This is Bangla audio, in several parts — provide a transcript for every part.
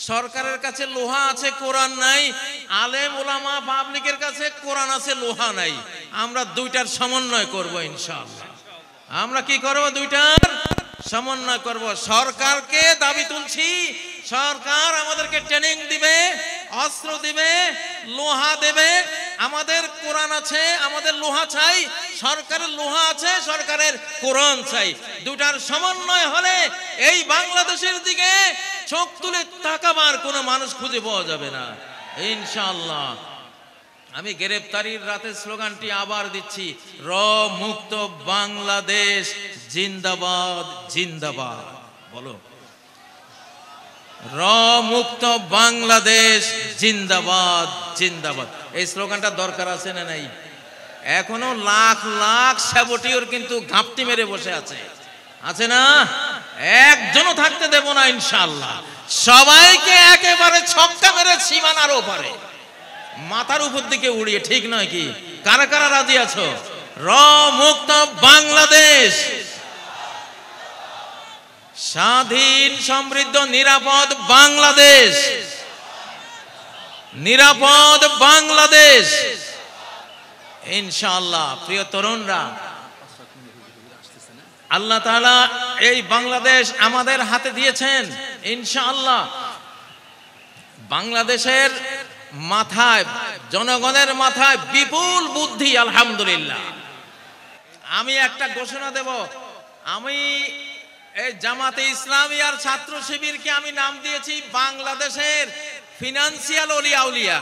সরকারের কাছে লোহা আছে, কোরআন নাই। আলেম ওলামা পাবলিকের কাছে কোরআন আছে, লোহা নাই। আমরা দুইটার সমন্বয় করব ইনশাআল্লাহ। আমরা কি করব? দুইটার সমন্বয় করব। সরকারকে দাবি তুলছি, সরকার আমাদেরকে ট্রেনিং দিবে, অস্ত্র দিবে, লোহা দেবে। আমাদের কোরআন আছে, আমাদের লোহা চাই। সরকারের লোহা আছে, সরকারের কোরআন চাই। দুটার সমন্বয় হলে এই বাংলাদেশের দিকে চোখ তুলে তাকাবার কোনো মানুষ খুঁজে পাওয়া যাবে না ইনশাআল্লাহ। আমি গ্রেফতারির রাতে স্লোগানটি আবার দিচ্ছি, র মুক্ত বাংলাদেশ জিন্দাবাদ জিন্দাবাদ। বলো, র মুক্ত বাংলাদেশ জিন্দাবাদ জিন্দাবাদ। এই স্লোগানটা দরকার আছে না নাই? এখনো লাখ লাখ সাবটিওর কিন্তু ঘাপটি মেরে বসে আছে, আছে না? একজনও থাকতে দেব না ইনশাআল্লাহ। সবাইকে একেবারে ছক্কা মেরে সীমানার ওপারে মাথার উপর দিকে উড়িয়ে, ঠিক নয় কি? কারা কারা রাজি আছো? র মুক্ত বাংলাদেশ, স্বাধীন সমৃদ্ধ নিরাপদ বাংলাদেশ, নিরাপদ বাংলাদেশ ইনশাআল্লাহ। প্রিয় তরুণরা, আল্লাহ তাআলা এই বাংলাদেশ আমাদের হাতে দিয়েছেন ইনশাআল্লাহ। বাংলাদেশের মাথায়, জনগণের মাথায় বিপুল বুদ্ধি আলহামদুলিল্লাহ। আমি একটা ঘোষণা দেব, আমি এই জামাতে ইসলামী আর ছাত্র শিবিরকে আমি নাম দিয়েছি বাংলাদেশের ফিনান্সিয়াল ওলিয়া উলিয়া।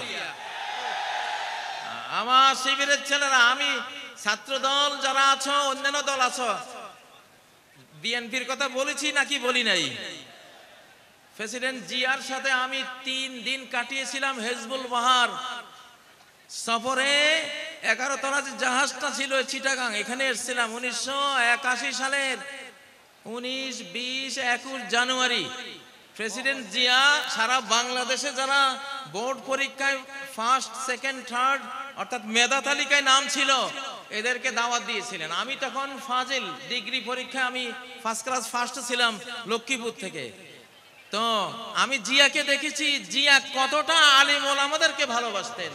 আমার শিবিরের ছেলেরা, আমি ছাত্র দল যারা আছো, অন্যান্য দল আছো, বিএনপির কথা বলেছি নাকি বলি নাই? প্রেসিডেন্ট জিয়ার সাথে আমি 3 দিন কাটিয়েছিলাম হেজবুল বাহার সফরে। 11 তলা যে জাহাজটা ছিল চিটাগাং, এখানে এসেছিলাম 1981 সালের 19, 20, 21 জানুয়ারি। প্রেসিডেন্ট জিয়া সারা বাংলাদেশে যারা বোর্ড পরীক্ষায় ফার্স্ট, সেকেন্ড, থার্ড অর্থাৎ মেধা তালিকায় নাম ছিল, এদেরকে দাওয়াত দিয়েছিলেন। আমি তখন ফাজিল ডিগ্রি পরীক্ষায় আমি ফার্স্ট ক্লাস ফার্স্ট ছিলাম লক্ষ্মীপুর থেকে। তো আমি জিয়াকে দেখেছি, জিয়া কতটা আলিম ওলামাদেরকে ভালোবাসতেন।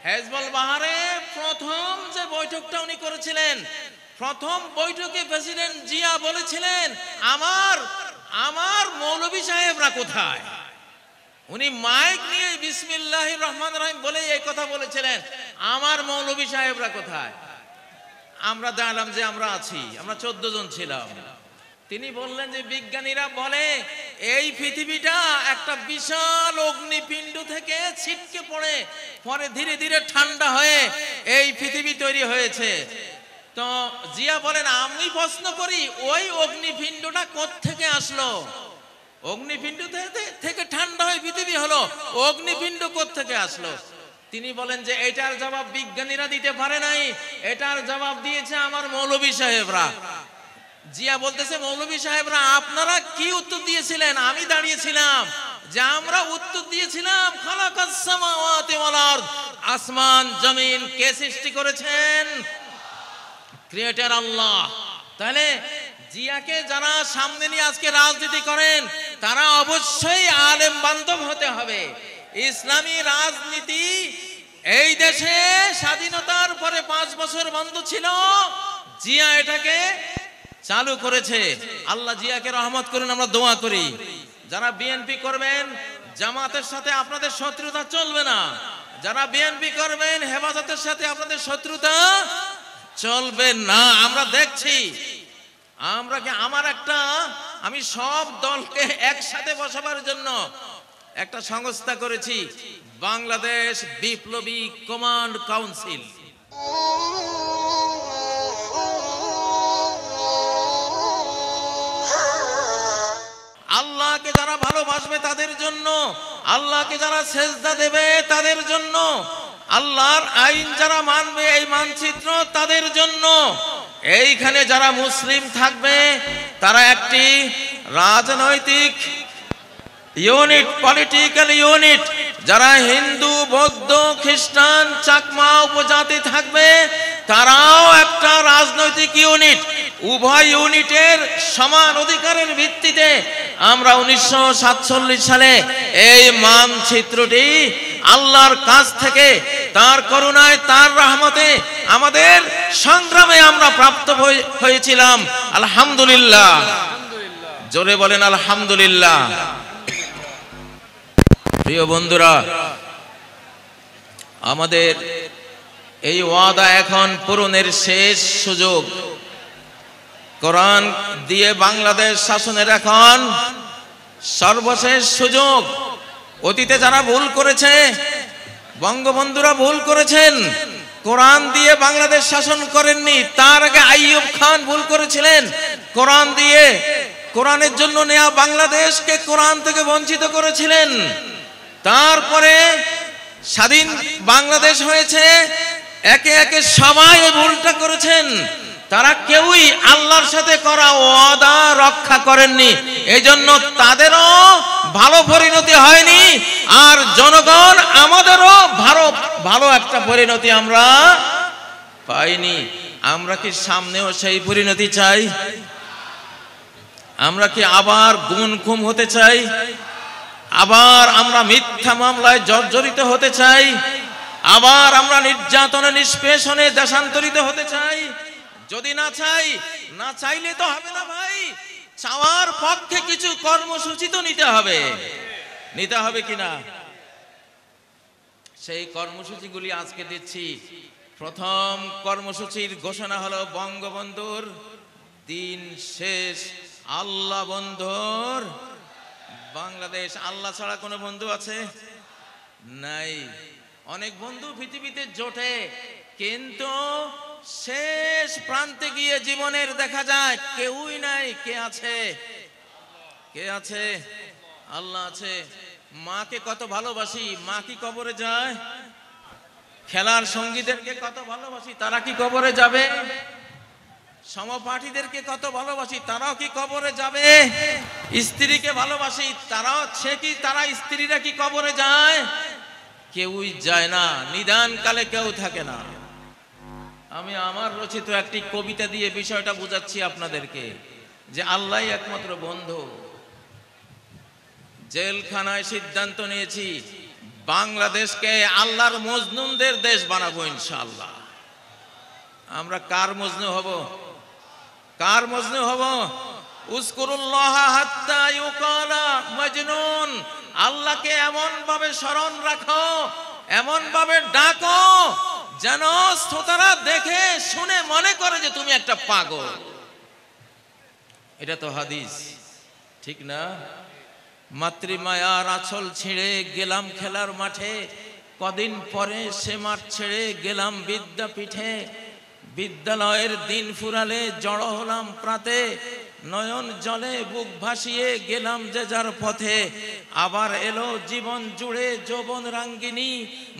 হেজবুল বাহারে প্রথম যে বৈঠকটা উনি করেছিলেন, প্রথম বৈঠকে প্রেসিডেন্ট জিয়া বলেছিলেন, আমার মৌলভী সাহেবরা কোথায়? উনি মাইক নিয়ে বিসমিল্লাহির রহমানির রহিম বলে এই কথা বলেছিলেন, আমার মৌলভী সাহেবরা কোথায়? আমরা জানলাম যে আমরা আছি, আমরা 14 জন ছিলাম। তিনি বললেন যে বিজ্ঞানীরা বলে এই পৃথিবীটা একটা বিশাল অগ্নিপিণ্ড থেকে ছিটকে পড়ে পরে ধীরে ধীরে ঠান্ডা হয়ে এই পৃথিবী তৈরি হয়েছে। তো জিয়া বলেন, আমি প্রশ্ন করি ওই অগ্নিপিণ্ডটা কোত্থেকে আসলো? অগ্নিপিণ্ড থেকে ঠান্ডা হয়ে পৃথিবী হলো, অগ্নিপিণ্ড কোত্থেকে আসলো? তিনি বলেন যে এটার জবাব বিজ্ঞানীরা দিতে পারে নাই, এটার জবাব দিয়েছে আমার মৌলভী সাহেবরা। জিয়া বলতেছে, মৌলভী সাহেবরা আপনারা কি উত্তর দিয়েছিলেন? আমি দাঁড়িয়েছিলাম যে আমরা উত্তর দিয়েছিলাম খালাকাস সামাওয়াতি ওয়াল আরদ, আসমান জমিন কে সৃষ্টি করেছেন? ক্রিয়েটর আল্লাহ। তাহলে জিয়াকে যারা সামনে নিয়ে আজকে রাজনীতি করেন, তারা অবশ্যই আলেম বান্ধব হতে হবে। ইসলামী রাজনীতি এই দেশে স্বাধীনতার পরে 5 বছর বন্ধ ছিল, জিয়া এটাকে চালু করেছে। আল্লাহ জিয়াকে রহমত করুন, আমরা দোয়া করি। যারা বিএনপি করবেন, জামাতের সাথে আপনাদের শত্রুতা চলবে না। যারা বিএনপি করবেন, হেফাজতের সাথে আপনাদের শত্রুতা চলবে না। আমরা দেখছি, আমি সব দলকে একসাথে বসাবার জন্য একটা সংস্থা করেছি, বাংলাদেশ বিপ্লবী কমান্ড কাউন্সিল। আল্লাহকে যারা ভালোবাসবে তাদের জন্য, আল্লাহকে যারা সেজদা দেবে তাদের জন্য, আল্লাহর আইন যারা মানবে এই মানচিত্র তাদের জন্য। এইখানে যারা মুসলিম থাকবে তারা একটি রাজনৈতিক ইউনিট, পলিটিক্যাল ইউনিট। যারা হিন্দু, বৌদ্ধ, খ্রিস্টান, চাকমা উপজাতি থাকবে তারাও একটা রাজনৈতিক ইউনিট। উভয় ইউনিটের সমান অধিকারের ভিত্তিতে আমরা 1947 সালে এই মানচিত্রটি আল্লাহর কাছ থেকে তার করুণায় তার রহমতে আমাদের সংগ্রামে আমরা প্রাপ্ত হয়েছিলাম। আলহামদুলিল্লাহ, জোরে বলেন আলহামদুলিল্লাহ। প্রিয় বন্ধুরা, আমাদের এই ওয়াদা এখন পূরণের শেষ সুযোগ। কোরআন দিয়ে বাংলাদেশ শাসনের এখন সর্বশেষ সুযোগ। অতীতে যারা ভুল করেছে, বঙ্গবন্ধুরা ভুল করেছেন, কোরআন দিয়ে বাংলাদেশ শাসন করেননি। তার আগে আইয়ুব খান ভুল করেছিলেন, কোরআন দিয়ে কোরআনের জন্য নেয়া বাংলাদেশকে কোরআন থেকে বঞ্চিত করেছিলেন। তারপরে স্বাধীন বাংলাদেশ হয়েছে, একে একে সবাই ভুলটা করেছেন। তারা কেউই আল্লাহর সাথে করা ওয়াদা রক্ষা করেননি, এজন্য তাদেরও ভালো পরিণতি হয়নি, আর জনগণ আমাদেরও ভালো একটা পরিণতি আমরা পাইনি। আমরা কি সামনেও সেই পরিণতি চাই? আমরা কি আবার গুম খুম হতে চাই? আবার আমরা মিথ্যা মামলায় জর্জরিত হতে চাই? আবার আমরা নির্যাতনে নিষ্পেষণে দেশান্তরিত হতে চাই? যদি না চাই, না চাইলে তো হবে না ভাই। চাওয়ার পক্ষে কিছু কর্মসূচি তো নিতে হবে কিনা? সেই কর্মসূচিগুলি আজকে দিচ্ছি। প্রথম কর্মসূচির ঘোষণা হলো বঙ্গবন্ধুর দিন শেষ, আল্লাহ বন্ধুর বাংলাদেশ। আল্লাহ ছাড়া কোনো বন্ধু আছে? নাই। অনেক বন্ধু পৃথিবীতে জোটে, কিন্তু শেষ প্রান্তে গিয়ে জীবনের দেখা যায় কেউই নাই। কে আছে? আল্লাহ আছে। মাকে কত ভালোবাসি, মা কি কবরে যায়? খেলার সঙ্গীদেরকে কত ভালোবাসি, তারা কি কবরে যাবে? সমপাঠীদেরকে কত ভালোবাসি, তারাও কি কবরে যাবে? স্ত্রীকে ভালোবাসি, তারা স্ত্রীরা কি কবরে যায়? কেউই যায় না। নিদান কালে কেউ থাকে না। আমি আমার রচিত একটি কবিতা দিয়ে বিষয়টা বুঝাচ্ছি আপনাদেরকে, যে আল্লাহই একমাত্র বন্ধু। জেলখানায় সিদ্ধান্ত নিয়েছি বাংলাদেশকে আল্লাহর মজনুনদের দেশ বানাবো ইনশাআল্লাহ। আমরা কার মজনু হব? উযকুরুল্লাহ হাত্তা ইউকালা মাজনুন। আল্লাহকে এমন ভাবে স্মরণ রাখো, এমন ভাবে ডাকো যেন শ্রোতারা দেখে শুনে মনে করে যে তুমি একটা পাগল। এটা তো হাদিস, ঠিক না? মাতৃমায়ার আঁচল ছিঁড়ে গেলাম খেলার মাঠে, কদিন পরে সে মাঠ ছেড়ে গেলাম বিদ্যাপীঠে। বিদ্যালয়ের দিন ফুরালে জড়ো হলাম প্রাতে, নয়ন জলে বুক ভাসিয়ে গেলাম যে যার পথে। আবার এলো জীবন জুড়ে যৌবন রাঙ্গিনী,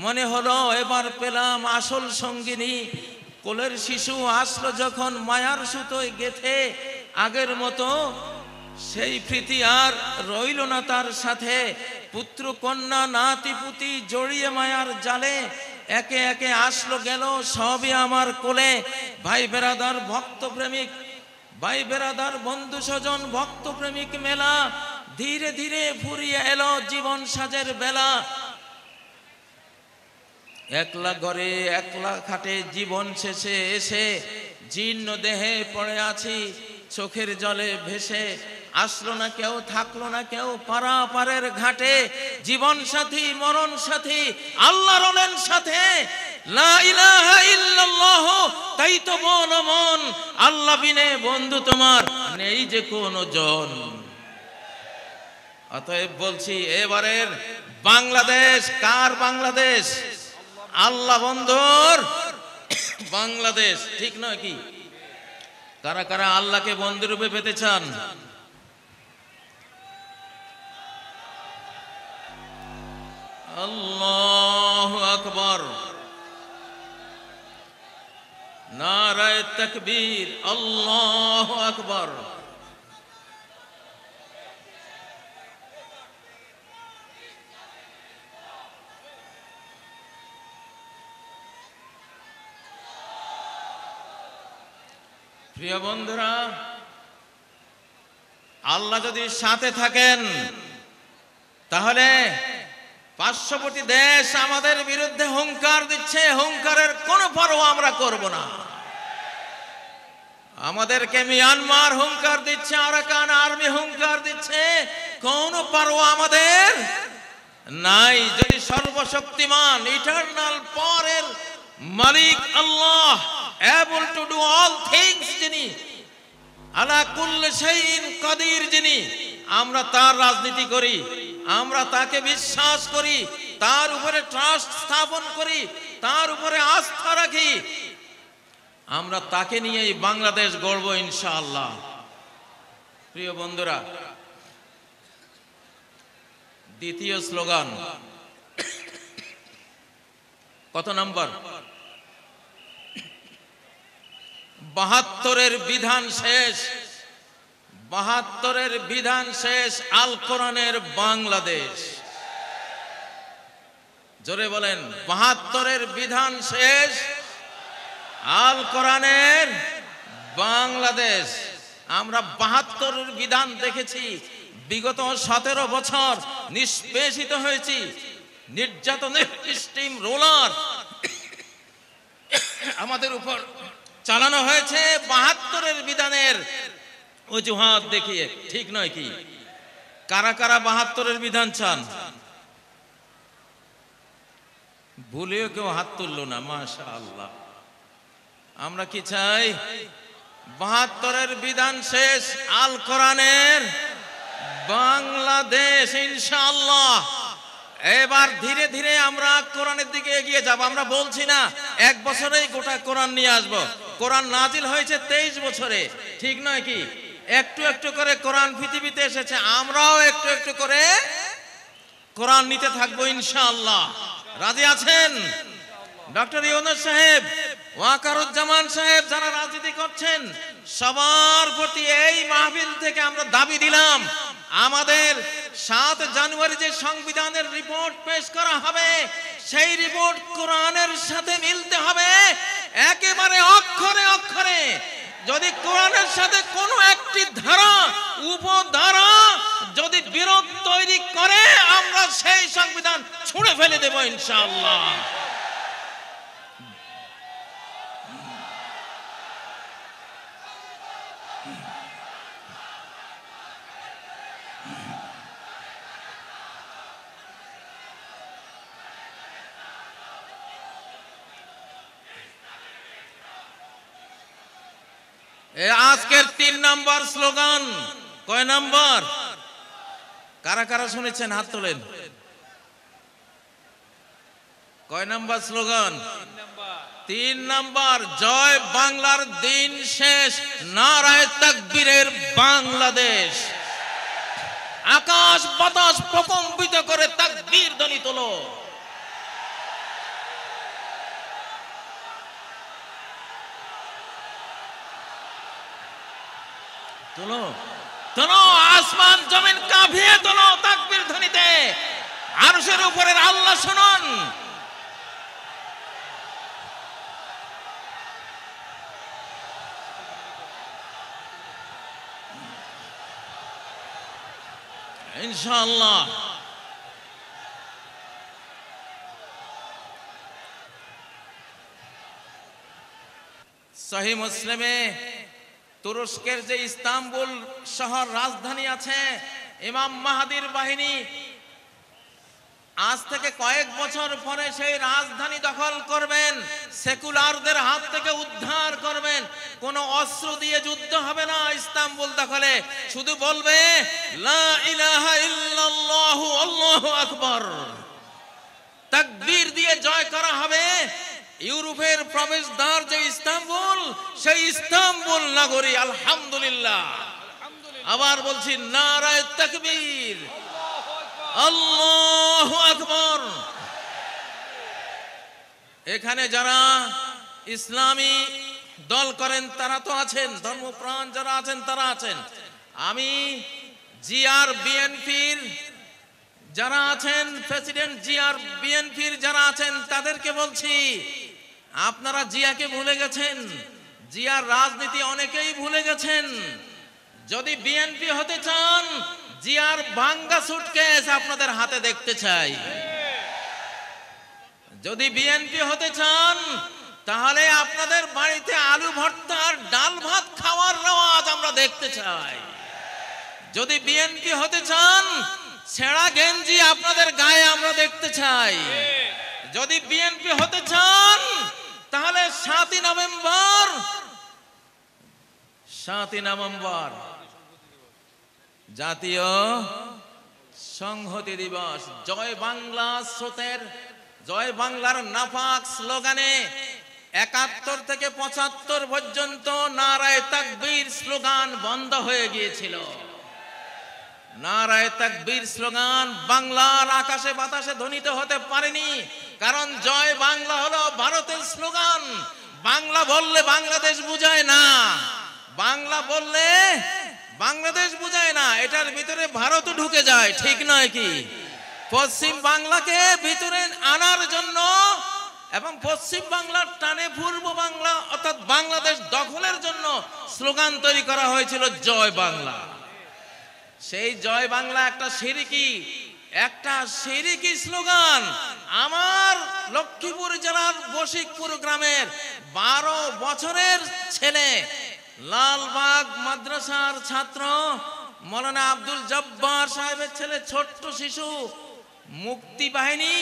মনে হলো এবার পেলাম আসল সঙ্গিনী। কোলের শিশু আসলো যখন মায়ার সুতোয় গেথে, আগের মতো সেই প্রীতি আর রইল না তার সাথে। পুত্র কন্যা নাতি পুতি জড়িয়ে মায়ার জালে, একে একে আসলো গেল সবই আমার কোলে। ভাই বেরাদার ভক্ত প্রেমিক, ভাই বেরাদার বন্ধু স্বজন ভক্ত প্রেমিক মেলা, ধীরে ধীরে ফুরিয়ে এলো জীবন সাজের বেলা। একলা ঘরে একলা খাটে জীবন শেষে এসে, জীর্ণ দেহে পড়ে আছি চোখের জলে ভেসে। আসলো না কেউ, থাকলো না কেউ পারাপারের ঘাটে, জীবন সাথী মরণ সাথী আল্লাহ রলেন সাথে। লা ইলাহা ইল্লাল্লাহ, তাই তো বল মন, আল্লাহ বিনে বন্ধু তোমার নেই যে কোনো জন। অতএব বলছি, এবারের বাংলাদেশ কার বাংলাদেশ? আল্লাহ বন্ধুর বাংলাদেশ, ঠিক নয় কি? কারা কারা আল্লাহকে বন্ধু রূপে পেতে চান? আল্লাহু আকবার, নারায়ে তাকবীর, আল্লাহু আকবার। প্রিয় বন্ধুরা, আল্লাহ যদি সাথে থাকেন তাহলে পার্শ্ববর্তী দেশ আমাদের বিরুদ্ধে হুঙ্কার দিচ্ছে, হুঙ্কারের কোনো পরোয়া আমরা করব না। আমাদেরকে মিয়ানমার হুঙ্কার দিচ্ছে, আরাকান আর্মি হুঙ্কার দিচ্ছে, কোনো পরোয়া আমাদের নাই। যদি সর্বশক্তিমান ইটারনাল পাওয়ারের মালিক Allah, able to do all things, যিনি আলা কুল্লি শাইইন কাদির, যিনি, আমরা তার রাজনীতি করি, আমরা তাকে বিশ্বাস করি, তার উপরে ট্রাস্ট স্থাপন করি, তার উপরে আস্থা রাখি, আমরা তাকে নিয়েই বাংলাদেশ গড়ব ইনশাআল্লাহ। প্রিয় বন্ধুরা, দ্বিতীয় স্লোগান কত নম্বর? ৭২-এর বিধান শেষ, ৭২-এর বিধান শেষ, আল কোরআনের বাংলাদেশ। জোরে বলেন, ৭২-এর বিধান শেষ, আল কোরআনের বাংলাদেশ। আমরা ৭২-এর বিধান দেখেছি, বিগত ১৭ বছর নিষ্পেষিত হয়েছি, নির্যাতনের স্টিম রোলার আমাদের উপর চালানো হয়েছে ৭২-এর বিধানের অজুহাত দেখিয়ে। ঠিক নয় কি? কারা কারা ৭২-এর বিধান চান? ভুলেও কেউ হাত তুলল না, মাশাআল্লাহ। আমরা কি চাই? ৭২-এর বিধান শেষ, আল কোরআনের বাংলাদেশ ইনশাআল্লাহ। এবার ধীরে ধীরে আমরা কোরআনের দিকে এগিয়ে যাব। আমরা বলছি না এক বছরেই গোটা কোরআন নিয়ে আসব। কোরআন নাজিল হয়েছে 23 বছরে, ঠিক নয় কি? একটু একটু করে কোরআন পৃথিবীতে এসেছে, আমরাও একটু একটু করে কোরআন নিতে থাকবো ইনশাআল্লাহ। রাজি আছেন? ডক্টর ইউনূস সাহেব, ওয়াকারুজ্জামান সাহেব, যারা রাজনীতি করছেন, সবার প্রতি এই মাহফিল থেকে আমরা দাবি দিলাম, আমাদের ৭ জানুয়ারি যে সংবিধানের রিপোর্ট পেশ করা হবে, সেই রিপোর্ট কোরআনের সাথে মিলতে হবে একেবারে অক্ষরে অক্ষরে। যদি কোরআনের সাথে কোনো একটি ধারা, উপধারা যদি বিরোধ তৈরি করে, আমরা সেই সংবিধান ছুঁড়ে ফেলে দেব ইনশাআল্লাহ। আজকের ৩ নম্বর স্লোগান কয় নম্বর? কারা কারা শুনেছেন হাত তোলেন। কয় নম্বর স্লোগান? ৩ নম্বর। জয় বাংলার দিন শেষ, নারায়ে তাকবীরের বাংলাদেশ। আকাশ বাতাস প্রকম্পিত করে তাকবীর ধ্বনি তোলো। তোলো তোলো, আসমান জমিন কাঁপিয়ে তোলো তাকবীর ধ্বনিতে। আরশের উপরের আল্লাহ শুনুন। ইনশাআল্লাহ। সহিহ মুসলিমে তুরস্কের যে ইস্তাম্বুল শহর রাজধানী আছে, ইমাম মাহাদির বাহিনী আজ থেকে কয়েক বছর পরে সেই রাজধানী দখল করবেন, সেকুলারদের হাত থেকে উদ্ধার করবেন। কোনো অস্ত্র দিয়ে যুদ্ধ হবে না ইস্তাম্বুল দখলে, শুধু বলবে লা ইলাহা ইল্লাল্লাহু আল্লাহু আকবার, তাকবীর দিয়ে জয় করা হবে। ইউরোপের প্রবেশদ্বার যে ইস্তাম্বুল, সেই ইস্তাম্বুল নগরী আলহামদুলিল্লাহ। আবার বলছি, নারায়ে তাকবীর, আল্লাহু আকবার। এখানে যারা ইসলামী দল করেন তারা তো আছেন, ধর্মপ্রাণ যারা আছেন তারা আছেন। আমি জিআর বিএনপির যারা আছেন, প্রেসিডেন্ট জিআর বিএনপির যারা আছেন তাদেরকে বলছি, আপনারা জিয়াকে ভুলে গেছেন, জিয়ার রাজনীতি অনেকেই ভুলে গেছেন। যদি বিএনপি হতে চান, জিয়ার ভাঙ্গা সুটকেস আপনাদের হাতে দেখতে চাই। যদি বিএনপি হতে চান, তাহলে আপনাদের বাড়িতে আলু ভর্তা আর ডাল ভাত খাওয়ার রেওয়াজ আমরা দেখতে চাই। যদি বিএনপি হতে চান, ছেঁড়া গেঞ্জি আপনাদের গায়ে আমরা দেখতে চাই। যদি বিএনপি হতে চান, তাহলে 7ই নভেম্বর জাতীয় সংহতি দিবস, জয় বাংলা স্রোতের, জয় বাংলার নাপাক স্লোগানে 71 থেকে 75 পর্যন্ত নারায়ে তাকবীর স্লোগান বন্ধ হয়ে গিয়েছিল। নারায়ে তাকবীর স্লোগান বাংলার আকাশে বাতাসে ধ্বনিত হতে পারেনি, কারণ জয় বাংলা হলো ভারতের স্লোগান। বাংলা বললে বাংলাদেশ বুঝায় না, বাংলা বললে বাংলাদেশ বুঝায় না, এটার ভিতরে ভারতও ঢুকে যায়, ঠিক নয় কি? পশ্চিম বাংলাকে ভিতরে আনার জন্য এবং পশ্চিম বাংলার টানে পূর্ব বাংলা অর্থাৎ বাংলাদেশ দখলের জন্য স্লোগান তৈরি করা হয়েছিল জয় বাংলা। সেই জয় বাংলা একটা শিরকি স্লোগান। আমার লক্ষ্মীপুর জেলার বশিকপুর গ্রামের 12 বছরের ছেলে, লালবাগ মাদ্রাসার ছাত্র মৌলানা আব্দুল জব্বার সাহেবের ছেলে, ছোট্ট শিশু, মুক্তি বাহিনী,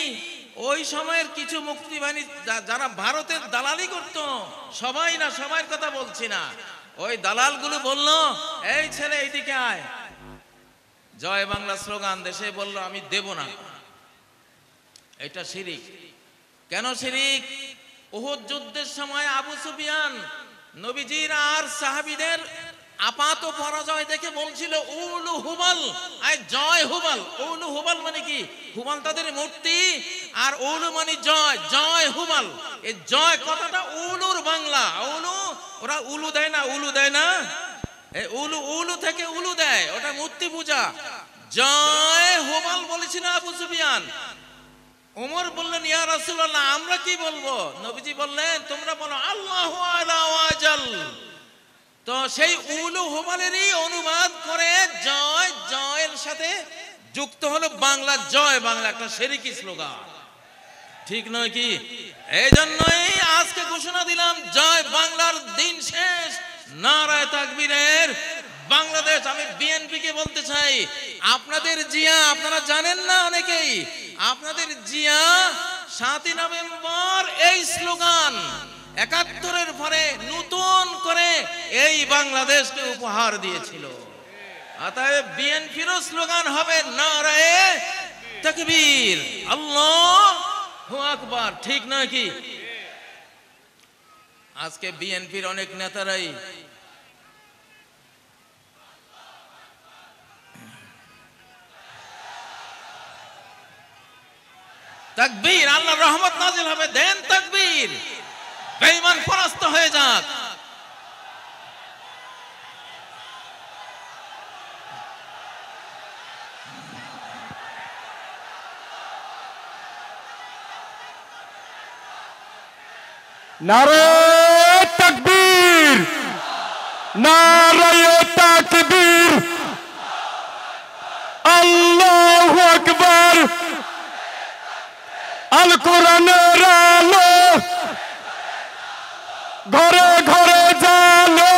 ওই সময়ের কিছু মুক্তি বাহিনী যারা ভারতের দালালি করত, সবাই না, সবার কথা বলছি না, ওই দালালগুলো বলল, এই ছেলে এইদিকে আয়, জয় বাংলা স্লোগান দেশে বলল, আমি দেব না। এটা শিরিক। কেন শিরিক? উহুদ যুদ্ধের সময় আবু সুফিয়ান নবীজির আর সাহাবীদের আপাত পরাজয় দেখে বলছিল উলু হুবাল, আয় জয় হুবাল। উলু হুবাল মানে কি? হুবাল তাদের মূর্তি, আর উলু মানে জয়, জয় হুবাল। এই জয় কথাটা উলুর বাংলা। উলু, ওরা উলু দেয় না, উলু দেয় না, এই উলু, উলু থেকে উলু দেয়, ওটা মূর্তি পূজা। জয় হুবাল বলেছিল আবু সুফিয়ান। ওমর বললেন, ইয়া রাসূলুল্লাহ, আমরা কি বলবো? নবীজি বললেন, তোমরা বলো আল্লাহু আলা ওয়াজাল। তো সেই উলু হুবালেরই অনুবাদ করে জয়, জয়ের সাথে যুক্ত হলো বাংলা জয় বাংলা, একটা শিরকি স্লোগান, ঠিক নয় কি? এই জন্যই আজকে ঘোষণা দিলাম, জয় বাংলার দিন শেষ, নারায়ে তাকবীরের বাংলাদেশ। আমি বিএনপি কে বলতে চাই, আপনাদের জিয়া, আপনারা জানেন না অনেকেই, আপনাদের জিয়া 7ই নভেম্বর এই স্লোগান 71-এর পরে নতুন করে এই বাংলাদেশকে উপহার দিয়েছিল। অতএব বিএনপিরও স্লোগান হবে নারায়ে তাকবীর, আল্লাহু আকবার, ঠিক নয় কি? আজকে বিএনপির অনেক নেতারাই তাকবীর, আল্লাহর রহমত নাজিল হবে, দেন তাকবীর, বেঈমান পরাস্ত হয়ে যাক। নারায়ে তাকবীর, নারায়ে তাকবীর, আল্লাহু আকবার। আল কোরআনের আলো ঘরে ঘরে জালো,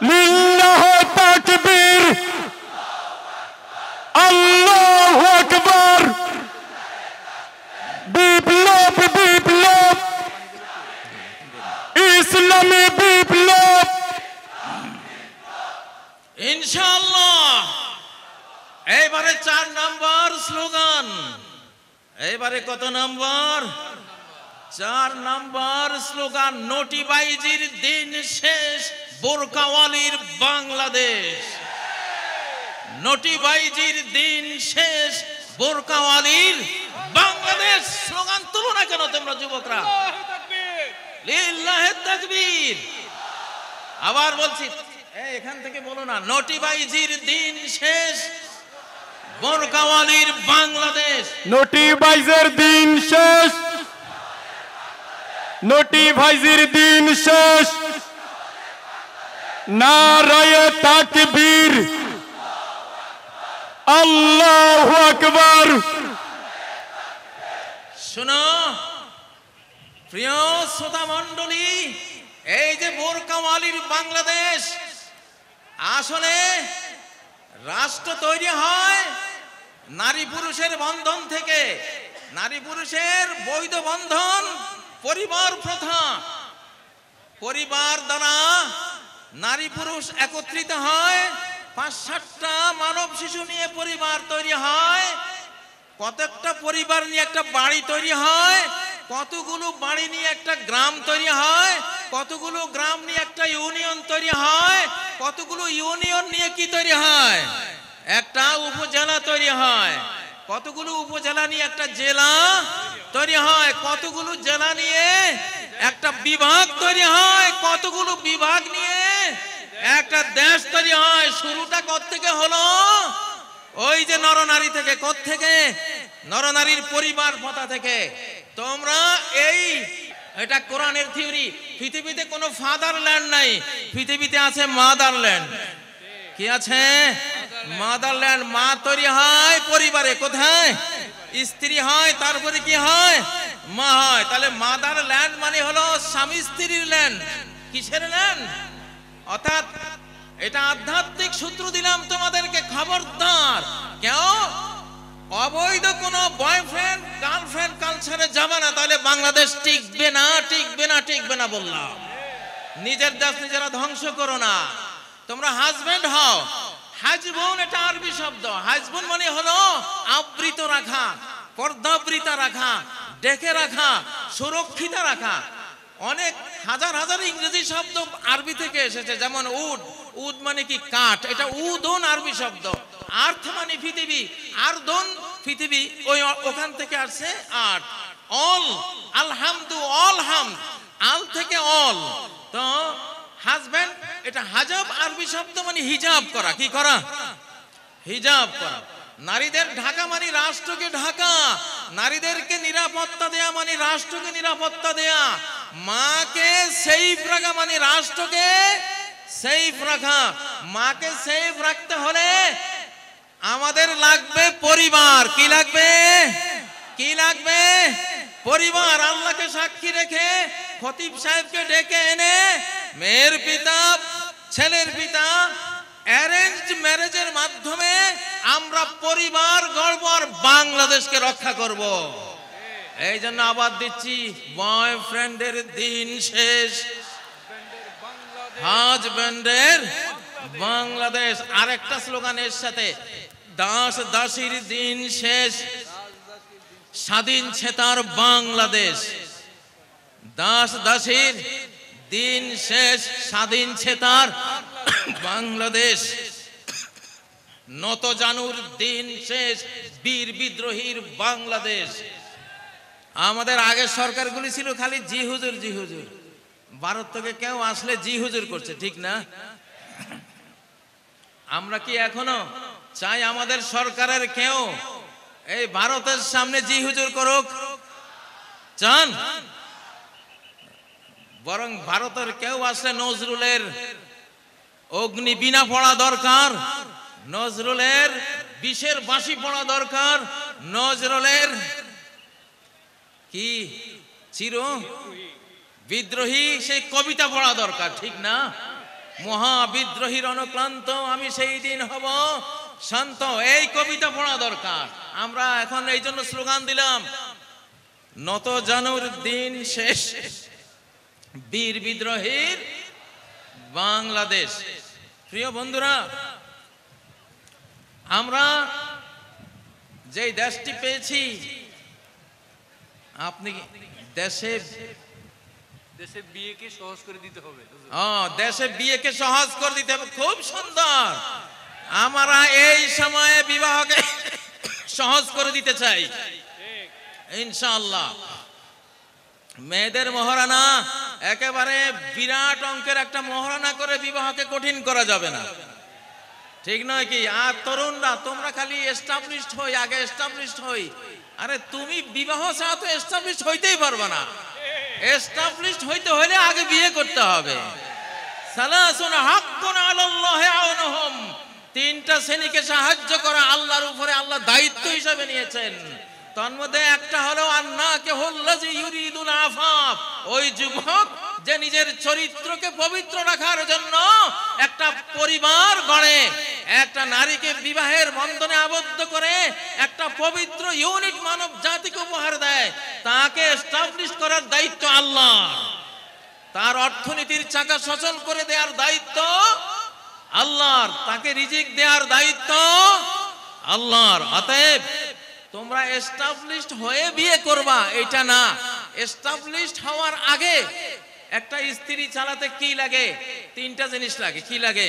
লিল্লাহি তাকবীর, আল্লাহু আকবার। বিপ্লব বিপ্লব, ইসলামী বিপ্লব, ইনশাআল্লাহ। এইবারে 4 নম্বর স্লোগান। এইবারে কত নম্বর? 4 নম্বর স্লোগান, নোটিবাইজির দিন শেষ, বোরকাওয়ালির বাংলাদেশ। নোটিবাইজির দিন শেষ, বোরকাওয়ালির বাংলাদেশ। স্লোগান তুলো না কেন তোমরা যুবকরা? লিল্লাহি তাকবীর। আবার বলছি, এখান থেকে বলো না, নোটিবাইজির দিন শেষ, বোরকাওয়ালির বাংলাদেশ। নোটিবাইজের দিন শেষ, নোটিবাইজির দিন শেষ, নারায়ে তাকবীর, আল্লাহু আকবার। শোনো প্রিয় শ্রোতা মণ্ডলী, এই যে বোরকাওয়ালির বাংলাদেশ, আসলে রাষ্ট্র তৈরি হয় নারী পুরুষের বন্ধন থেকে। নারী পুরুষের বৈধ বন্ধন পরিবার প্রথা। পরিবার দ্বারা নারী পুরুষ একত্রিত হয়, ৫-৭টা মানব শিশু নিয়ে পরিবার তৈরি হয়। কতটা পরিবার নিয়ে একটা বাড়ি তৈরি হয়, কতগুলো বাড়ি নিয়ে একটা গ্রাম তৈরি হয়, কতগুলো গ্রাম নিয়ে একটা ইউনিয়ন তৈরি হয়, কতগুলো ইউনিয়ন নিয়ে কি তৈরি হয়, একটা উপজেলা তৈরি হয়, কতগুলো উপজেলা নিয়ে একটা জেলা তৈরি হয়, কতগুলো জেলা নিয়ে একটা বিভাগ তৈরি হয়, কতগুলো বিভাগ নিয়ে একটা দেশ তৈরি হয়। শুরুটা কোত্থেকে হলো? ওই যে নরনারী থেকে। কোত্থেকে? নরনারীর পরিবার প্রথা থেকে। তোমরা এটা কোরআনের থিওরি। পৃথিবীতে কোনো ফাদারল্যান্ড নাই, পৃথিবীতে আছে মাদারল্যান্ড। কি আছে? মাদারল্যান্ড। মা তৈরি হয় পরিবারে। কোথায়? স্ত্রী হয়, তারপরে কি হয়? মা হয়। তাহলে মাদারল্যান্ড মানে হলো স্বামী স্ত্রীর ল্যান্ড। কিসের ল্যান্ড? অর্থাৎ এটা আধ্যাত্মিক সূত্র দিলাম তোমাদেরকে, খবরদার কেউ অবৈধ কোনো বয়ফ্রেন্ড গার্লফ্রেন্ড কালচারে যাবে না, তাহলে বাংলাদেশ টিকবে না, টিকবে না, টিকবে না বললাম। নিজের দেশ নিজেরা ধ্বংস করো না। তোমরা হাজবেন্ড হও। হাজবন এটা আরবি শব্দ। হাজবন মানে হলো আবৃত রাখা, পর্দাবৃতা রাখা, ডেকে রাখা, সুরক্ষিত রাখা। অনেক হাজার হাজার ইংরেজি শব্দ আরবি থেকে এসেছে, যেমন উড। উড মানে কি? কাঠ। এটা উদন আরবি শব্দ। আর্থ মানে পৃথিবী, আরদন পৃথিবী, ওই ওখান থেকে আসছে আর্থ। অল, আলহামদু, অল হামদ, আল থেকে অল। তো হাজবেন্ড এটা হাজাব আরবি শব্দ, মানে হিজাব করা। কি করা? হিজাব করা। নারীদের ঢাকা মানে রাষ্ট্রকে ঢাকা। নারীদেরকে নিরাপত্তা দেয়া মানে রাষ্ট্রকে নিরাপত্তা দেয়া। মাকে সেফ রাখা মানে রাষ্ট্রকে সেফ রাখা। মাকে সেফ রাখতে হলে আমাদের লাগবে পরিবার। কি লাগবে? কি লাগবে? পরিবার। আল্লাহকে সাক্ষী রেখে খতিব সাহেবকে ডেকে এনে মেয়ের পিতা, ছেলের পিতা, অ্যারেঞ্জড ম্যারেজের মাধ্যমে আমরা পরিবার গড়ব আর বাংলাদেশকে রক্ষা করব। এই জন্য আবার দিচ্ছি, বয়ফ্রেন্ডের দিন শেষ, হাজব্যান্ডের বাংলাদেশ। আরেকটা স্লোগান এর সাথে, দাস দাসীর দিন শেষ, স্বাধীন ছেতার বাংলাদেশ। দাস দাসীর দিন শেষ, স্বাধীন ছেতার বাংলাদেশ। নত জানুর দিন শেষ, বীর বিদ্রোহীর বাংলাদেশ। আমাদের আগের সরকারগুলি ছিল খালি জি হুজুর, জি হুজুর। ভারত থেকে কেউ আসলে জি হুজুর করছে, ঠিক না? আমরা কি এখনো চাই আমাদের সরকারের কেউ এই ভারতের সামনে জি হুজুর করুক? চান? বরং ভারতের কেউ আসলে নজরুলের অগ্নি বীণা পড়া দরকার, নজরুলের বিষের বাঁশি পড়া দরকার, নজরুলের কি চির বিদ্রোহী সেই কবিতা পড়া দরকার, ঠিক না? মহাবিদ্রোহীর অনুক্লান্ত আমি সেই দিন হব শান্ত, এই কবিতা পড়া দরকার। আমরা এখন এই জন্য স্লোগান দিলাম, নত জানুর দিন শেষ, বীর বিদ্রোহীর বাংলাদেশ। প্রিয় বন্ধুরা, আমরা যে দেশটি পেয়েছি, আপনি দেশে বিয়েকে সহজ করে দিতে হবে। দেশে বিয়েকে সহজ করে দিতে হবে। খুব সুন্দর। আমরা এই সময়ে বিবাহকে সহজ করে দিতে চাই ইনশাআল্লাহ। মেয়েদের মহারানা একেবারে বিরাট অঙ্কের একটা মহারানা করে বিবাহকে কঠিন করা যাবে না, ঠিক নয় কি? আর তরুণরা তোমরা খালি এস্টাবলিশড হই, আগে এস্টাবলিশড হই। আরে তুমি বিবাহ ছাড়া তো এস্টাবলিশড হইতেই পারবে না। এস্টাবলিশড হইতে হলে আগে বিয়ে করতে হবে। সালাসুন হাক্কুন আলাল্লাহি আউনুহুম, তিনটা শ্রেণীকে সাহায্য করা আল্লাহর উপরে আল্লাহ দায়িত্ব হিসেবে নিয়েছেন। তন্মধ্যে একটা হলো আন্নাকে হুল্লাজি ইউরিদুল আফাফ, ওই যুবক যে নিজের চরিত্রকে পবিত্র রাখার জন্য একটা পরিবার গড়ে, একটা নারীকে বিবাহের বন্ধনে আবদ্ধ করে একটা পবিত্র ইউনিট মানব জাতিকে উপহার দেয়, তাকে এস্টাবলিশ করার দায়িত্ব আল্লাহ। তার অর্থনীতির চাকা সচল করে দেওয়ার দায়িত্ব আল্লাহর, তাকে রিজিক দেওয়ার দায়িত্ব আল্লাহর। অতএব তোমরা এস্টাবলিশড হয়ে বিয়ে করবা এটা না, এস্টাবলিশড হওয়ার আগে একটা স্ত্রী চালাতে কি লাগে? তিনটা জিনিস লাগে। কি লাগে?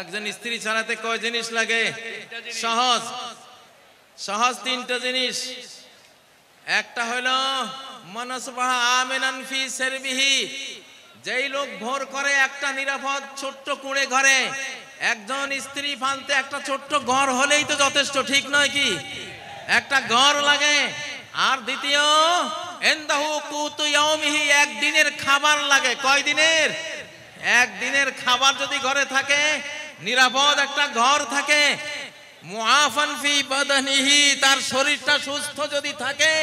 একজন স্ত্রী চালাতে কয় জিনিস লাগে? সহজ সহজ তিনটা জিনিস। একটা হলো মানসবাহা আমিনান ফি সারবিহি, যেই লোক ভোর করে একটা নিরাপদ ছোট্ট কুঁড়ে ঘরে, একজন স্ত্রী ফানতে একটা ছোট্ট ঘর হলেই তো যথেষ্ট, ঠিক নয় কি? একটা ঘর লাগে। আর দ্বিতীয় ইনদাহু কুতু ইয়াউমিহি, একদিনের খাবার লাগে। কয় দিনের? একদিনের খাবার যদি ঘরে থাকে, নিরাপদ একটা ঘর থাকে, মুআফান ফি বাদানিহি, তার শরীরটা সুস্থ যদি থাকে,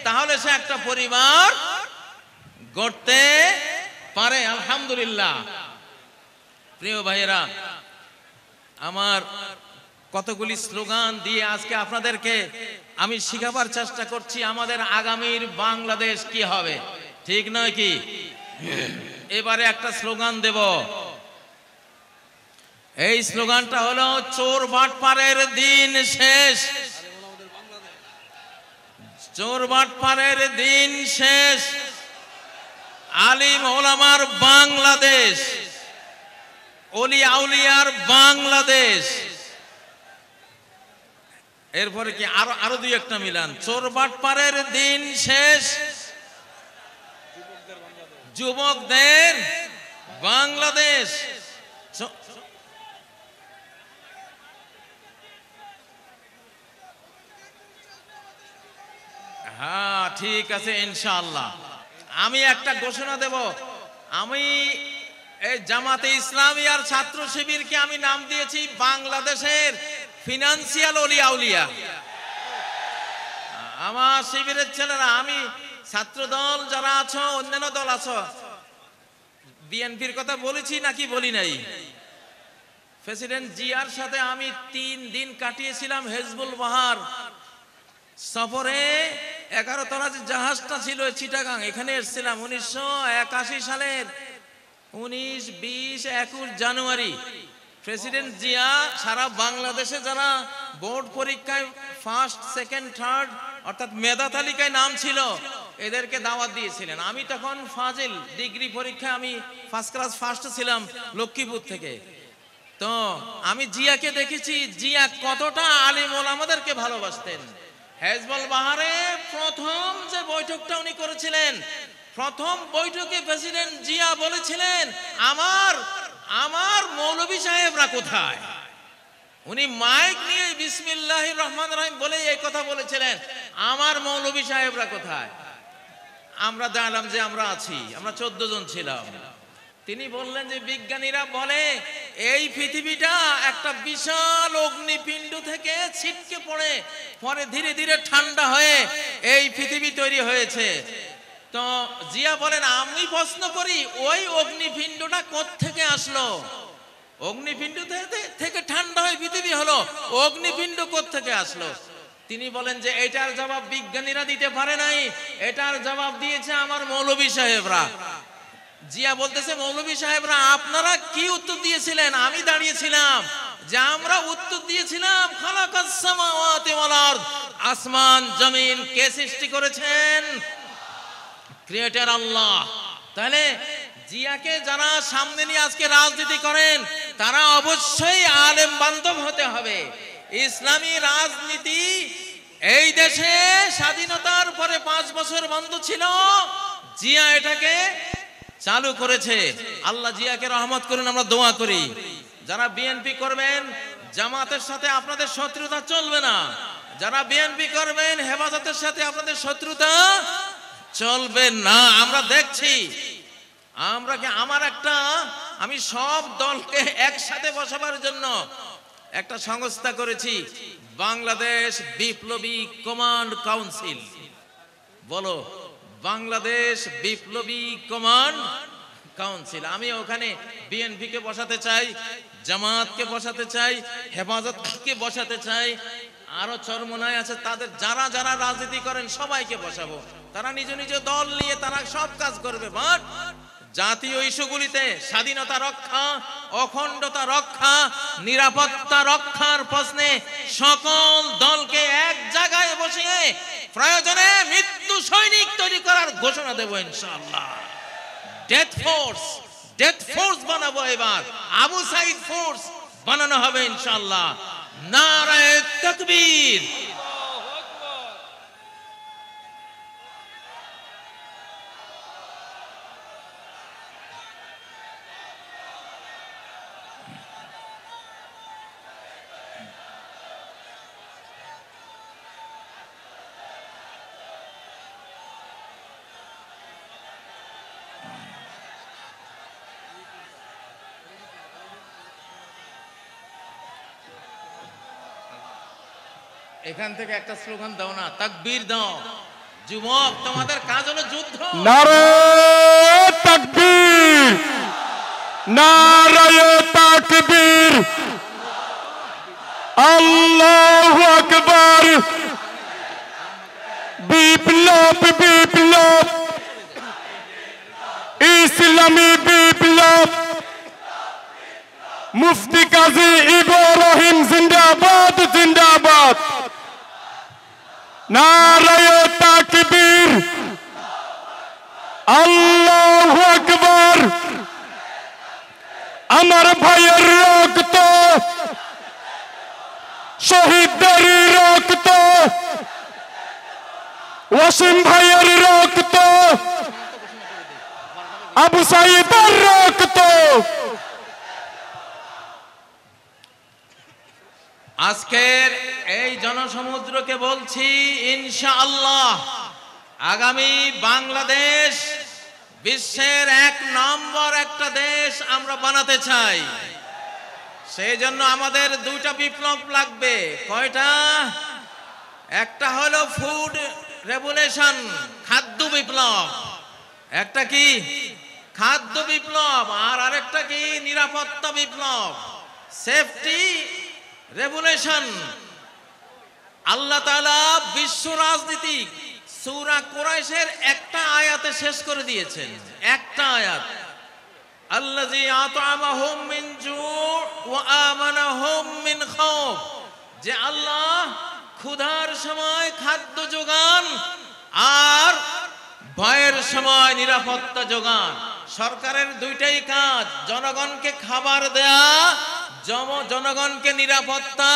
তাহলে সে একটা পরিবার গড়তে পারে। আলহামদুলিল্লাহ। প্রিয় ভাইয়েরা আমার, কতগুলি স্লোগান দিয়ে আজকে আপনাদেরকে আমি শিখাবার চেষ্টা করছি আমাদের আগামীর বাংলাদেশ কি হবে, ঠিক নয় কি? এবারে একটা স্লোগান দেব। এই স্লোগানটা হলো চোর বাটপারের দিন শেষ। চোর বাটপারের দিন শেষ, আলিম ওলামার বাংলাদেশ, ওলি আউলিয়ার বাংলাদেশ। এরপরে কি আরো দুই একটা মিলান। চোর বাটপারের দিন শেষ, যুবকদের বাংলাদেশ। হ্যাঁ ঠিক আছে, ইনশাআল্লাহ। আমি একটা ঘোষণা দেব। আমি এই জামাতে ইসলামী আর ছাত্র শিবিরকে আমি নাম দিয়েছি বাংলাদেশের ফিনান্সিয়াল ওলি আউলিয়া। আমার শিবিরের ছেলেরা, আমি ছাত্র দল যারা আছো, অন্যান্য দল আছো, বিএনপির কথা বলেছি নাকি বলি নাই? প্রেসিডেন্ট জিয়ার সাথে আমি 3 দিন কাটিয়েছিলাম হেজবুল বাহার সফরে। 11 তলা যে জাহাজটা ছিল চিটাগাং, এখানে এসেছিলাম 1981 সালের 19, 20, 21 জানুয়ারি। প্রেসিডেন্ট জিয়া সারা বাংলাদেশে যারা বোর্ড পরীক্ষায় ফার্স্ট, সেকেন্ড, থার্ড অর্থাৎ মেধা তালিকায় নাম ছিল, এদেরকে দাওয়াত দিয়েছিলেন। আমি তখন ফাজিল ডিগ্রি পরীক্ষায় আমি ফার্স্ট ক্লাস ফার্স্ট ছিলাম লক্ষ্মীপুর থেকে। তো আমি জিয়াকে দেখেছি, জিয়া কতটা আলিম ওলামাদেরকে ভালোবাসতেন। হেজবুল বাহারে প্রথম যে বৈঠকটা উনি করেছিলেন, প্রথম বৈঠকে প্রেসিডেন্ট জিয়া বলেছিলেন, আমার মৌলভী সাহেবরা কোথায়? উনি মাইক নিয়ে বিসমিল্লাহির রহমানির রহিম বলে এই কথা বলেছিলেন, আমার মৌলভী সাহেবরা কোথায়? আমরা জানলাম যে আমরা আছি, আমরা 14 জন ছিলাম। তিনি বললেন যে বিজ্ঞানীরা বলে এই পৃথিবীটা একটা বিশাল অগ্নিপিণ্ড থেকে ছিটকে পড়ে পরে ধীরে ধীরে ঠান্ডা হয়ে এই পৃথিবী তৈরি হয়েছে। তো জিয়া বলেন, আমি প্রশ্ন করি ওই অগ্নিপিণ্ডটা কোত্থেকে আসলো? অগ্নিপিণ্ড থেকে ঠান্ডা হয়ে পৃথিবী হলো, অগ্নিপিণ্ড কোত্থেকে আসলো? তিনি বলেন যে এটার জবাব বিজ্ঞানীরা দিতে পারে নাই, এটার জবাব দিয়েছে আমার মৌলভী সাহেবরা। জিয়া বলতেছে, মৌলভী সাহেবরা আপনারা কি উত্তর দিয়েছিলেন? আমি দাঁড়িয়েছিলাম যে আমরা উত্তর দিয়েছিলাম খালাকাস সামাওয়াতি ওয়াল আরদ, আসমান জমিন কে সৃষ্টি করেছেন? ক্রিয়েটর আল্লাহ। তাহলে জিয়াকে যারা সামনে নিয়ে আজকে রাজনীতি করেন, তারা অবশ্যই আলেম বান্ধব হতে হবে। ইসলামী রাজনীতি এই দেশে স্বাধীনতার পরে 5 বছর বন্ধ ছিল, জিয়া এটাকে চালু করেছে। আল্লাহ জিয়াকে রহমত করুন, আমরা দোয়া করি। যারা বিএনপি করবেন, জামাতের সাথে আপনাদের শত্রুতা চলবে না। যারা বিএনপি করবেন, হেফাজতের সাথে আপনাদের শত্রুতা চলবে না। আমরা দেখছি আমি সব দলকে একসাথে বসাবার জন্য একটা সংস্থা করেছি, বাংলাদেশ বিপ্লবী কমান্ড কাউন্সিল। বলো, বাংলাদেশ বিপ্লবী কমান্ড কাউন্সিল। আমি ওখানে বিএনপি কে বসাতে চাই, জামাতকে বসাতে চাই, হেফাজতকে বসাতে চাই, আরো চরমনায় আছে তাদের, যারা যারা রাজনীতি করেন সবাইকে বসাবো। তারা নিজ নিজ দল নিয়ে তারা সব কাজ করবে, বাট জাতীয় ইস্যুগুলিতে স্বাধীনতা রক্ষা, অখণ্ডতা রক্ষা, নিরাপত্তা রক্ষার প্রশ্নে সকল দলকে এক জায়গায় বসিয়ে প্রয়োজনে মৃত্যু সৈনিক তৈরি করার ঘোষণা দেব ইনশাআল্লাহ। ডেথ ফোর্স বানাবো, এবার আবু সাইদ ফোর্স বানানো হবে ইনশাআল্লাহ। নারায়ে তাকবীর। এখান থেকে একটা স্লোগান দাও না, তাকবীর দাও। যুবক, তোমাদের কাজ হলো যুদ্ধ। নারায়ে তাকবীর, নারায়ে তাকবীর, আল্লাহু আকবার। বিপ্লব বিপ্লব, ইসলামী বিপ্লব, মুফতি কাজী ইব্রাহিম জিন্দাবাদ জিন্দাবাদ। নারায়ে তাকবীর, আল্লাহু আকবার। আমার ভাইয়ের রক্ত, শহীদদের রক্ত, ওয়াসিম ভাইয়ের রক্ত, আবু সাইদের রক্ত। আজকের এই জনসমুদ্রকে বলছি, ইনশাআল্লাহ আগামী বাংলাদেশ বিশ্বের 1 নম্বর একটা দেশ আমরা বানাতে চাই। সেই জন্য আমাদের 2টা বিপ্লব লাগবে। কয়টা? একটা হলো ফুড রেভলিউশন, খাদ্য বিপ্লব। একটা কি? খাদ্য বিপ্লব। আর আরেকটা কি? নিরাপত্তা বিপ্লব, সেফটি রেভলিউশন। আল্লাহ তাআলা বিশ্ব রাজনীতি সূরা কুরাইশের একটা আয়াতে শেষ করে দিয়েছেন। একটা আয়াত, আল্লাযী আত'আমাহুম মিন জু' ওয়া আমানাহুম মিন খাউফ, যে আল্লাহ ক্ষুধার সময় খাদ্য যোগান আর ভয়ের সময় নিরাপত্তা যোগান। সরকারের 2টাই কাজ, জনগণকে খাবার দেয়া, জনগণকে নিরাপত্তা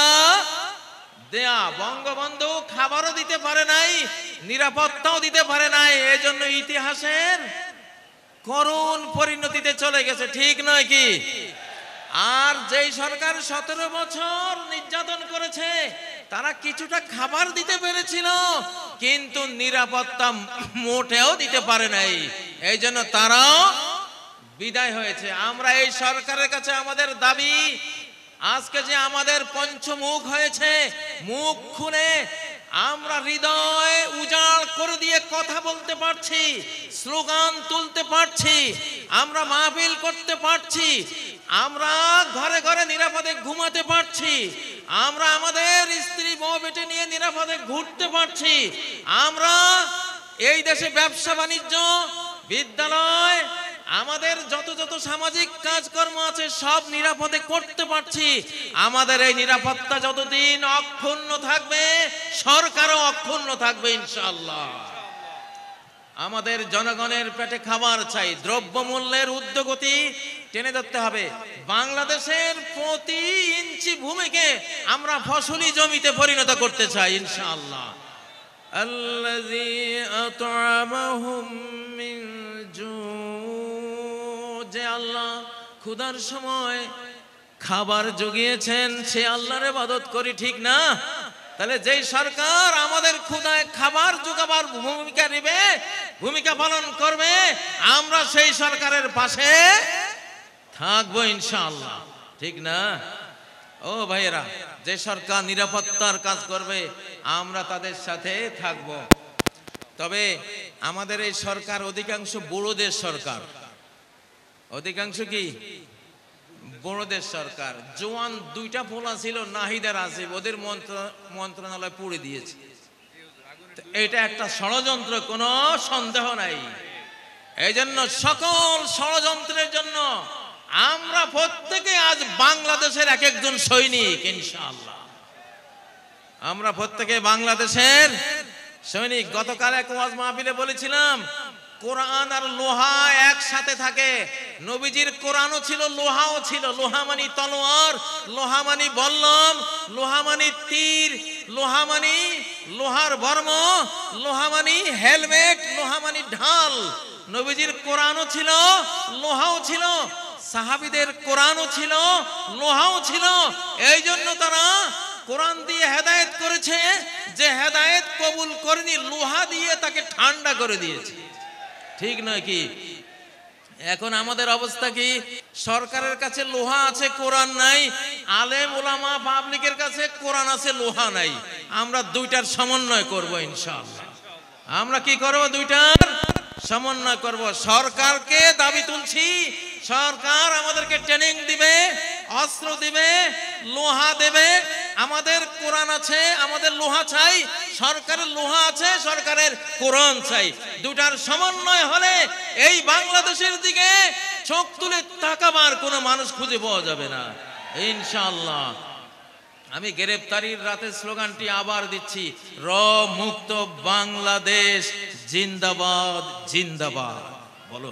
দেয়া। বঙ্গবন্ধু খাবারও দিতে পারে নাই, নিরাপত্তাও দিতে পারে নাই, এজন্য ইতিহাসের করুণ পরিণতিতে চলে গেছে, ঠিক নয় কি? আর যেই সরকার 17 বছর নির্যাতন করেছে, তারা কিছুটা খাবার দিতে পেরেছিল, কিন্তু নিরাপত্তা মোটেও দিতে পারে নাই, এই জন্য তারাও বিদায় হয়েছে। আমরা এই সরকারের কাছে আমাদের দাবি, আজকে যে আমাদের পঞ্চমুখ হয়েছে, মুখ খুলে আমরা হৃদয় উজাড় করে দিয়ে কথা বলতে পারছি, স্লোগান তুলতে পারছি, আমরা মাহফিল করতে পারছি, আমরা ঘরে ঘরে নিরাপদে ঘুমাতে পারছি, আমরা আমাদের স্ত্রী বউ বেটে নিয়ে নিরাপদে ঘুরতে পারছি, আমরা এই দেশে ব্যবসা বাণিজ্য, বিদ্যালয়, আমাদের যত যত সামাজিক কাজকর্ম আছে সব নিরাপদে করতে পারছি। আমাদের এই নিরাপত্তা যতদিন অক্ষুণ্ণ থাকবে, সরকারও অক্ষুণ্ণ থাকবে ইনশাআল্লাহ। আমাদের জনগণের পেটে খাবার চাই, দ্রব্যমূল্যের ঊর্ধ্বগতি টেনে ধরতে হবে। বাংলাদেশের প্রতি ইঞ্চি ভূমিকে আমরা ফসলি জমিতে পরিণত করতে চাই ইনশাআল্লাহ। আল্লাযী আত'আমাহুম মিন জু', যে আল্লাহ ক্ষুধার সময় খাবার জুগিয়েছেন, সে আল্লাহর ইবাদত করি, ঠিক না? তাহলে যেই সরকার আমাদের ক্ষুধায় খাবার জোগাবার ভূমিকা নেবে, ভূমিকা পালন করবে, আমরা সেই সরকারের পাশে থাকবো ইনশাআল্লাহ। ঠিক না? ও ভাইয়েরা, যে সরকার নিরাপত্তার কাজ করবে আমরা তাদের সাথে থাকব। তবে আমাদের এই সরকার অধিকাংশ বড়দের সরকার। অধিকাংশ কি? বড়দের সরকার। জওয়ান দুইটা পোলা ছিল, নাহিদার আসিফ, ওদের মন্ত্রণালয় পুড়ে দিয়েছে। এটা একটা ষড়যন্ত্র, কোনো সন্দেহ নাই। এই জন্য সকল ষড়যন্ত্রের জন্য আমরা প্রত্যেকে আজ বাংলাদেশের এক একজন সৈনিক ইনশাআল্লাহ। আমরা প্রত্যেকে বাংলাদেশের সৈনিক। গতকাল এক ওয়াজ মাহফিলে বলেছিলাম, কোরআন আর লোহা একসাথে থাকে। নবীজির কোরআনও ছিল, লোহাও ছিল। লোহা মানি তলোয়ার, লোহা মানি বল্লম, লোহা মানি তীর, লোহা মানি লোহার বর্ম, লোহা মানি হেলমেট, লোহা মানি ঢাল। নবীজির কোরআনও ছিল, লোহাও ছিল। সাহাবীদের কোরআনও ছিল, লোহাও ছিল। এই জন্য তারা কোরআন দিয়ে হেদায়েত করেছে, যে হেদায়েত কবুল করেনি লোহা দিয়ে তাকে ঠান্ডা করে দিয়েছে। ঠিক নয় কি? এখন আমাদের অবস্থা কি? সরকারের কাছে লোহা আছে, কোরআন নাই। আলেম ওলামা পাবলিকের কাছে কোরআন আছে, লোহা নাই। আমরা দুইটার সমন্বয় করব ইনশাআল্লাহ। আমরা কি করব? দুইটার সমন্বয় করব। সরকারকে দাবি তুলছি, সরকার আমাদেরকে ট্রেনিং দিবে, অস্ত্র দিবে, লোহা দেবে। আমাদের কোরআন আছে, আমাদের লোহা চাই। সরকারের লোহা আছে, সরকারের কোরআন চাই। দুটার সমন্বয় হলে এই বাংলাদেশের দিকে চোখ তুলে তাকাবার কোনো মানুষ খুঁজে পাওয়া যাবে না ইনশাআল্লাহ। আমি গ্রেফতারির রাতের স্লোগানটি আবার দিচ্ছি, র মুক্ত বাংলাদেশ জিন্দাবাদ জিন্দাবাদ। বলো,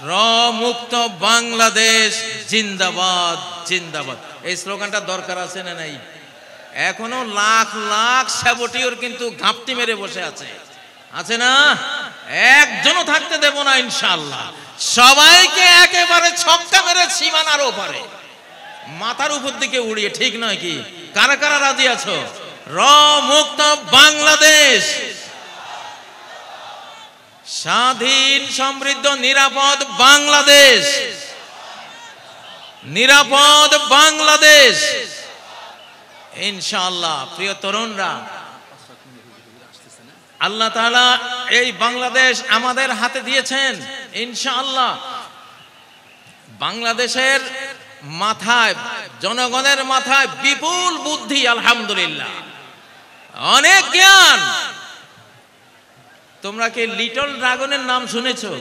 র মুক্ত বাংলাদেশ জিন্দাবাদ জিন্দাবাদ। এই স্লোগানটা দরকার আছে না নাই? এখনো লাখ লাখ সাবটিওর কিন্তু ঘাপটি মেরে বসে আছে, আছে না? একজনও থাকতে দেব না ইনশাআল্লাহ। সবাইকে একেবারে ছক্কা মেরে সীমানার ওপারে, মাথার উপর দিকে উড়িয়ে। ঠিক নয় কি? কারা কারা রাজি আছো? র মুক্ত বাংলাদেশ, স্বাধীন সমৃদ্ধ নিরাপদ বাংলাদেশ, নিরাপদ বাংলাদেশ ইনশাআল্লাহ। প্রিয় তরুণরা, আল্লাহ তাআলা এই বাংলাদেশ আমাদের হাতে দিয়েছেন ইনশাআল্লাহ। বাংলাদেশের মাথায়, জনগণের মাথায় বিপুল বুদ্ধি, আলহামদুলিল্লাহ, অনেক জ্ঞান। তোমরা কি লিটল ড্রাগনের নাম শুনেছো?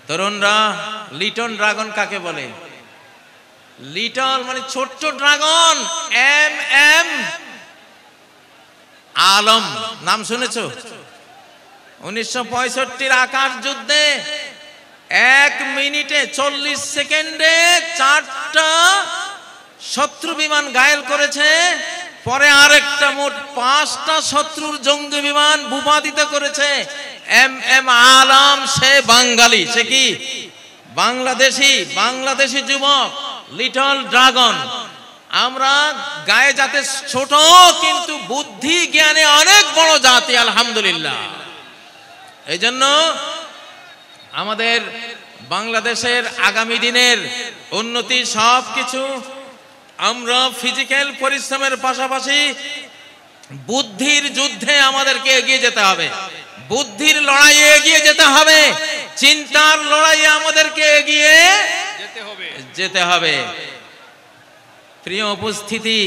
তরুণরা, লিটল ড্রাগন কাকে বলে? লিটল মানে ছোট্ট ড্রাগন, এম এম আলম নাম শুনেছো? 1965 আকাশ যুদ্ধে 1 মিনিটে 40 সেকেন্ডে 4টা শত্রু বিমান ঘায়েল করেছে। পরে আরেকটা মোট 5টা শত্রুর জঙ্গি বিমান ভূপাতিত করেছে। এম এম আলম, সে বাঙালি, সে কি বাংলাদেশি যুবক, লিটল ড্রাগন। আমরা গায়ে যাতে ছোট, কিন্তু বুদ্ধি জ্ঞানে অনেক বড় জাতি, আলহামদুলিল্লাহ। এই জন্য আমাদের বাংলাদেশের আগামী দিনের উন্নতি সবকিছু আমরা ফিজিক্যাল পরিশ্রমের পাশাপাশি বুদ্ধির যুদ্ধে আমাদেরকে এগিয়ে যেতে হবে, বুদ্ধির লড়াইয়ে এগিয়ে যেতে হবে, চিন্তার লড়াইয়ে আমাদেরকে এগিয়ে যেতে হবে। প্রিয় উপস্থিতি,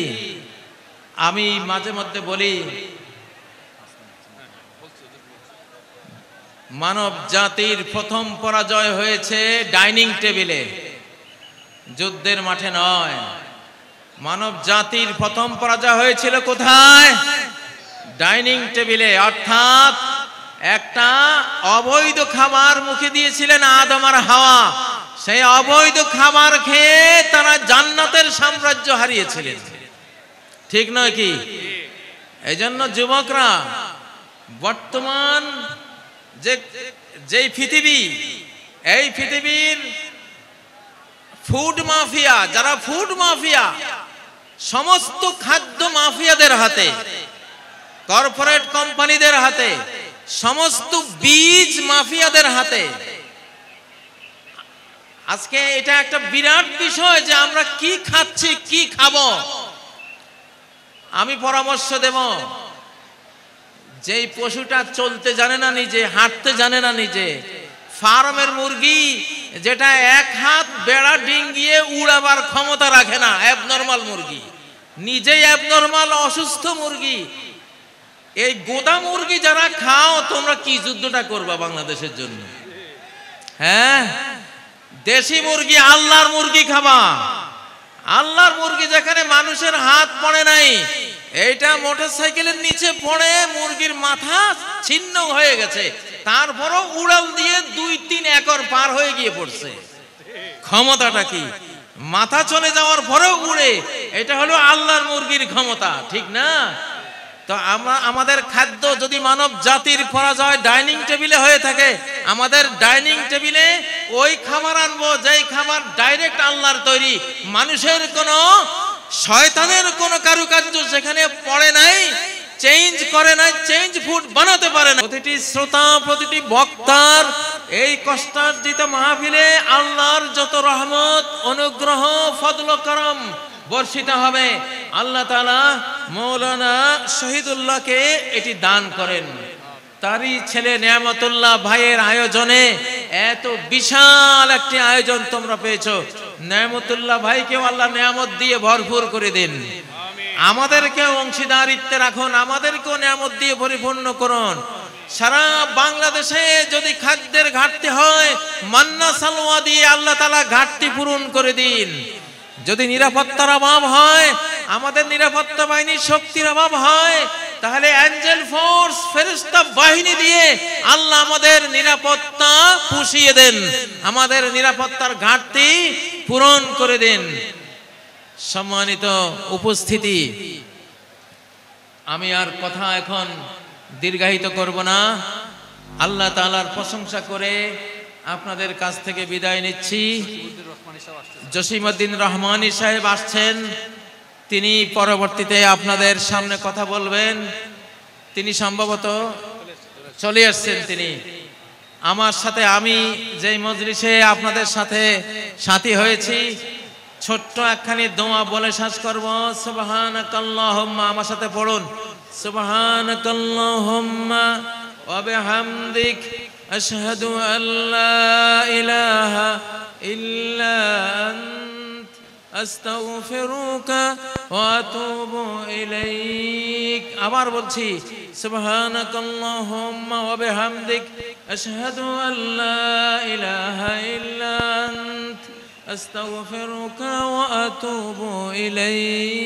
আমি মাঝে মধ্যে বলি, মানব জাতির প্রথম পরাজয় হয়েছে ডাইনিং টেবিলে, যুদ্ধের মাঠে নয়। মানব জাতির প্রথম পরাজয় হয়েছিল কোথায়? ডাইনিং টেবিলে। অর্থাৎ একটা অবৈধ খাবার মুখে দিয়েছিলেন আদম আর হাওয়া। সেই অবৈধ খাবার খেয়ে তারা জান্নাতের সাম্রাজ্য হারিয়েছিলেন। ঠিক নয় কি? এই জন্য যুবকরা, বর্তমান যেই পৃথিবী, এই পৃথিবীর ফুড মাফিয়া, যারা ফুড মাফিয়া, সমস্ত খাদ্য মাফিয়াদের হাতে। কর্পোরেট কোম্পানিদের হাতে, সমস্ত বীজ মাফিয়াদের হাতে। আজকে এটা একটা বিরাট বিষয় যে আমরা কি খাচ্ছি, কি খাবো। আমি পরামর্শ দেব, যেই পশুটা চলতে জানে না নিজে, হাঁটতে জানে না নিজে, ফার্মের মুরগি যেটা এক হাত বেড়া ডিঙ্গিয়ে উড়াবার ক্ষমতা রাখে না, অ্যাবনর্মাল মুরগি, নিজেই অ্যাবনর্মাল অসুস্থ মুরগি, এই গোদা মুরগি যারা খাও, তোমরা কি যুদ্ধটা করবা বাংলাদেশের জন্য? হ্যাঁ, দেশি মুরগি, আল্লাহর মুরগি খাবা। আল্লাহর মুরগি যেখানে মানুষের হাত পড়ে নাই, এইটা মোটরসাইকেলের নিচে পড়ে মুরগির মাথা ছিন্ন হয়ে গেছে, তারপরও উড়াল দিয়ে 2-3 একর পার হয়ে গিয়ে পড়ছে। ক্ষমতাটা কি? মাথা চলে যাওয়ার পরেও উড়ে। এটা হলো আল্লাহর মুরগির ক্ষমতা, ঠিক না? তো আমাদের খাদ্য যদি মানব জাতির পরাজয় ডাইনিং টেবিলে হয়ে থাকে, আমাদের ডাইনিং টেবিলে ওই খাবার আনবো যেই খাবার ডাইরেক্ট আল্লাহর তৈরি, মানুষের কোনো, শয়তানের কোনো কারুকার্য সেখানে পড়ে নাই, চেঞ্জ করে নাই, চেঞ্জ ফুড বানাতে পারে না। প্রতিটি শ্রোতা, প্রতিটি বক্তার এই কষ্টার্জিত মাহফিলে আল্লাহর যত রহমত, অনুগ্রহ, ফজল করম বর্ষিত হবে। আল্লাহ তাআলা মৌলানা শহীদুল্লাহকে এটি দান করেন। তারই ছেলে নেয়ামতুল্লাহ ভাইয়ের আয়োজনে এত বিশাল একটি আয়োজন তোমরা পেয়েছো। নেয়ামতুল্লাহ ভাইকেও আল্লাহ নেয়ামত দিয়ে ভরপুর করে দিন, আমাদেরকেও অংশীদারিত্বে রাখুন, আমাদেরকেও নেয়ামত দিয়ে পরিপূর্ণ করুন। সারা বাংলাদেশে যদি খাদ্যের ঘাটতি হয়, মান্না সালোয়া দিয়ে আল্লাহ তাআলা ঘাটতি পূরণ করে দিন। যদি নিরাপত্তার অভাব হয়, আমাদের নিরাপত্তা বাহিনীর শক্তির অভাব হয়, তাহলে অ্যাঞ্জেল ফোর্স, ফেরেশতা বাহিনী দিয়ে আল্লাহ আমাদের নিরাপত্তা পুষিয়ে দেন, আমাদের নিরাপত্তার ঘাটতি পূরণ করে দেন। সম্মানিত উপস্থিতি, আমি আর কথা এখন দীর্ঘায়িত করব না। আল্লাহ তাআলার প্রশংসা করে আপনাদের কাছ থেকে বিদায় নিচ্ছি। জসিমউদ্দিন রহমানী সাহেব আসছেন, তিনি পরবর্তীতে আপনাদের সামনে কথা বলবেন। তিনি সম্ভবত চলে আসছেন। তিনি আমার সাথে, আমি যেই মজলিসে আপনাদের সাথে সাথী হয়েছি, ছোট্ট একখানি দোয়া বলে শেষ করব। সুবহানাকাল্লাহুম্মা, আমার সাথে পড়ুন, সুবহানাকাল্লাহুম্মা ওয়া বিহামদিক আশহাদু আল্লা ইলাহা ইল্লা আনত আস্তাগফিরুকা ওয়া আতুবু ইলাইক। আবার বলছি, সুবহানাকাল্লাহুম্মা ওয়া বিহামদিক আশহাদু আল্লা ইলাহা ইল্লা আনত أستغفرك وأتوب إليك।